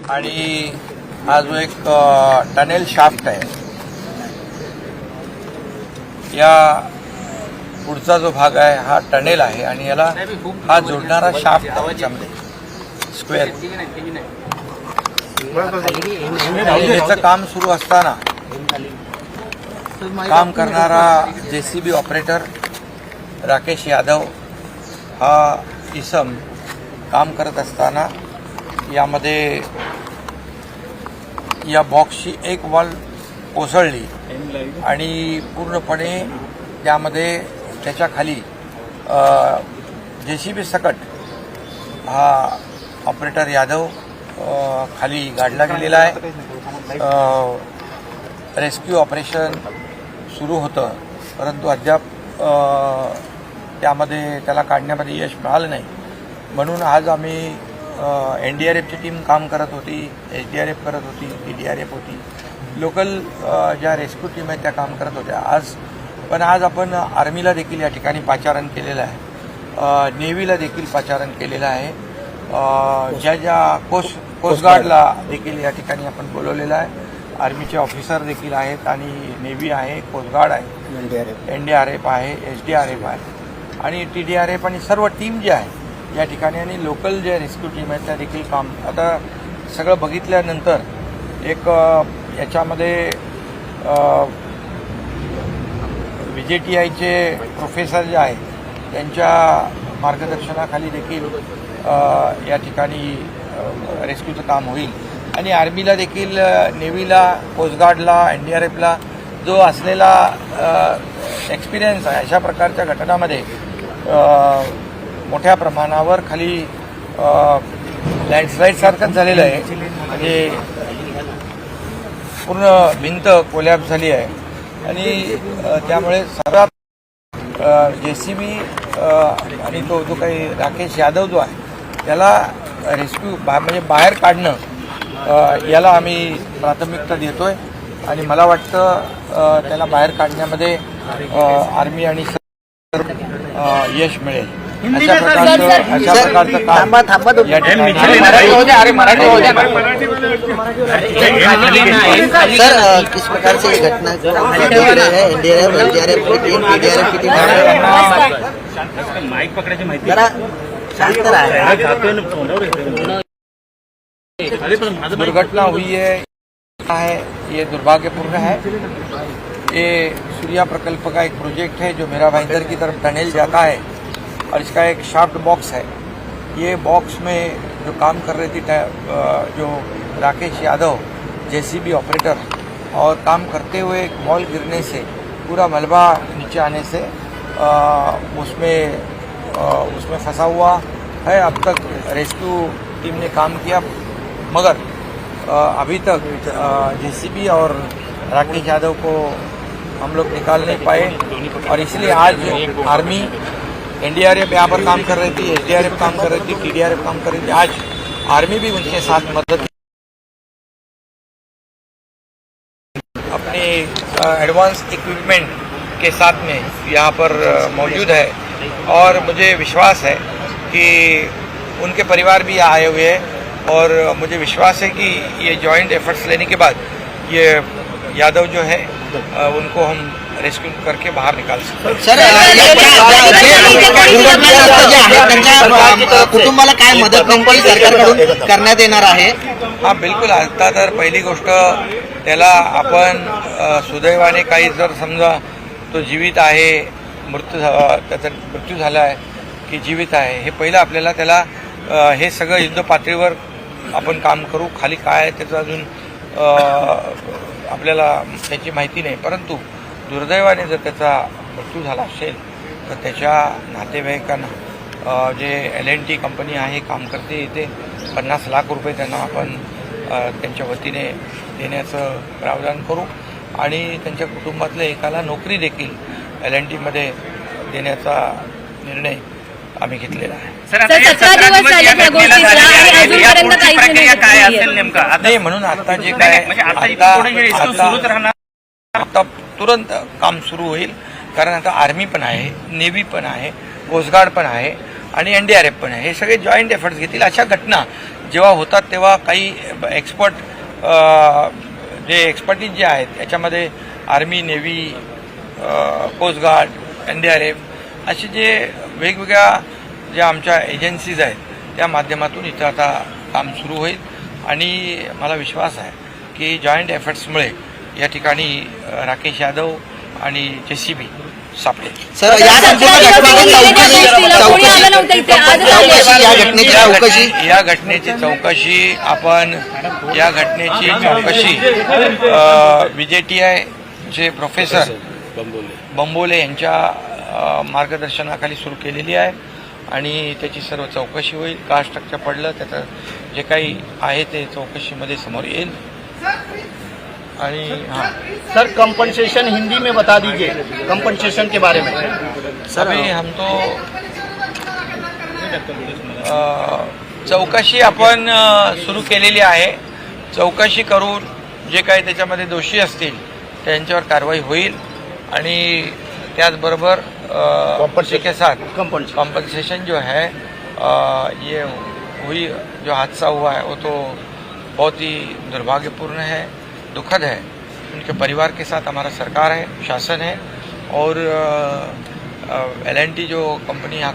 आणि हा जो एक टनेल शाफ्ट आहे, या पुढचा जो भाग आहे हा टनेल आहे आणि याला हा जोडणारा शाफ्ट आहे याच्यामध्ये स्क्वेअर. आणि याचं काम सुरू असताना काम करणारा JCB ऑपरेटर राकेश यादव हा इसम काम करत असताना यामध्ये या बॉक्सची एक वॉल कोसळली आणि पूर्णपणे त्यामध्ये त्याच्या खाली JCB सकट हा ऑपरेटर यादव खाली गाडला गेलेला आहे. रेस्क्यू ऑपरेशन सुरू होतं, परंतु अद्याप त्यामध्ये त्याला काढण्यामध्ये यश मिळालं नाही. म्हणून आज आम्ही NDRFची टीम काम करत होती, SDRF करत होती, TDRF होती, लोकल ज्या रेस्क्यू टीम आहेत त्या काम करत होत्या. आज आपण आर्मीला देखील या ठिकाणी पाचारण केलेलं आहे, नेव्हीला देखील पाचारण केलेलं आहे, ज्या कोस्टगार्डला देखील या ठिकाणी आपण बोलवलेलं आहे. आर्मीचे ऑफिसर देखील आहेत आणि नेव्ही आहे, कोस्टगार्ड आहे, NDRF आहे, SDRF आहे आणि TDRF आणि सर्व टीम जे आहे या ठिकाणी आणि लोकल जे रेस्क्यू टीम आहेत त्या देखील काम. आता सगळं बघितल्यानंतर एक याच्यामध्ये VJTIचे प्रोफेसर जे आहेत त्यांच्या मार्गदर्शनाखाली देखील या ठिकाणी रेस्क्यूचं काम होईल आणि आर्मीला देखील, नेव्हीला, कोस्टगार्डला, NDRFला जो असलेला एक्सपिरियन्स आहे अशा प्रकारच्या घटनामध्ये मोठ्या प्रमाणावर खाली लँडस्लाईडसारखंच झालेलं आहे, म्हणजे पूर्ण भिंत कोलॅप्स झाली आहे आणि त्यामुळे सर्वात JCB आणि तो जो काही राकेश यादव जो आहे त्याला रेस्क्यू म्हणजे बाहेर काढणं याला आम्ही प्राथमिकता देतोय आणि मला वाटतं त्याला बाहेर काढण्यामध्ये आर्मी आणि यश मिळेल. अशा प्रकारचं काम सर, किस प्रकार से ये घटना NDRF की टीम, TDRF की टीम जरा शांत रहा. दुर्घटना हुई है, ये दुर्भाग्यपूर्ण है. ये सूर्या प्रकल्प का एक प्रोजेक्ट है जो मेरा भाईंदर की तरफ टनेल जाता है और इसका एक शाफ्ट बॉक्स है. ये बॉक्स में जो काम कर रही थी जो राकेश यादव JCB ऑपरेटर, और काम करते हुए एक वॉल गिरने से पूरा मलबा नीचे आने से उसमें फंसा हुआ है. अब तक रेस्क्यू टीम ने काम किया मगर अभी तक JCB और राकेश यादव को हम लोग निकाल नहीं पाए और इसलिए आज आर्मी, NDRF यहाँ पर काम कर रही थी, SDRF काम कर रही थी, TDRF काम कर रही थी. आज आर्मी भी उनके साथ मदद अपने एडवांस इक्विपमेंट के साथ में यहाँ पर मौजूद है और मुझे विश्वास है कि उनके परिवार भी आए हुए हैं और मुझे विश्वास है कि ये जॉइंट एफर्ट्स लेने के बाद ये यादव जो है उनको हम रेस्क्यू करके बाहर निकाल सकते. सर, कुटुंबाला काय मदत नेमकी सरकारकडून करण्यात येणार आहे? हा, बिलकुल. आता तर पहिली गोष्ट त्याला आपण सुदैवाने काही जर समजा तो जीवित आहे, त्याचा मृत्यू झाला आहे की जीवित आहे हे पहिलं आपल्याला त्याला हे सगळं युद्ध पातळीवर आपण काम करू. खाली काय आहे त्याचं अजून आपल्याला त्याची माहिती नाही, परंतु दुर्दैवाने जर त्याचा मृत्यू झाला असेल तर त्याच्या नातेवाईकांना जे LNT कंपनी आहे काम करते इथे 50 लाख रुपये त्यांना आपण त्यांच्या वतीने देण्याचं प्रावधान करू आणि त्यांच्या कुटुंबातल्या एकाला नोकरी देखील LNTमध्ये देण्याचा निर्णय आम्ही घेतलेला आहे. नाही, म्हणून आता जे काय आता तुरंत काम सुरू होईल, कारण आता आर्मी पण आहे, नेव्ही पण आहे, कोस्टगार्ड पण आहे आणि NDRF पण आहे. हे सगळे जॉईंट एफर्ट्स घेतील. अशा घटना जेव्हा होतात तेव्हा काही एक्सपर्ट जे एक्सपर्टीज जे आहेत त्याच्यामध्ये army, navy, coast guard, NDRF असे जे वेगवेगळ्या ज्या आमच्या एजन्सीज आहेत त्या माध्यमातून इथं आता काम सुरू होईल आणि मला विश्वास आहे की जॉईंट एफर्ट्समुळे या ठिकाणी राकेश यादव आणि JCB सापडेल. सर, या घटनेची चौकशी आपण या घटनेची चौकशी VJTI चे प्रोफेसर बंबोले यांच्या मार्गदर्शनाखाली सुरू केलेली आहे आणि त्याची सर्व चौकशी होईल. का स्ट्रक्चर पडलं त्याचं जे काही आहे ते चौकशीमध्ये समोर येईल. आणि हाँ सर, कंपनसेशन हिंदी में बता दीजिए कंपनसेशन के बारे में. सर, अभी हम तो चौकशी आपण सुरू केलेली आहे. चौकशी करून जे काही त्याच्यामध्ये दोषी असतील त्यांच्यावर कारवाई होईल आणि त्याचबरोबर उसी के साथ कॉम्पनसेशन जो है ये हुई जो हादसा हुआ है वो तो बहुत ही दुर्भाग्यपूर्ण है, दुखद है. उनके परिवार के साथ हमारा सरकार है, शासन है और L&T जो कंपनी यहाँ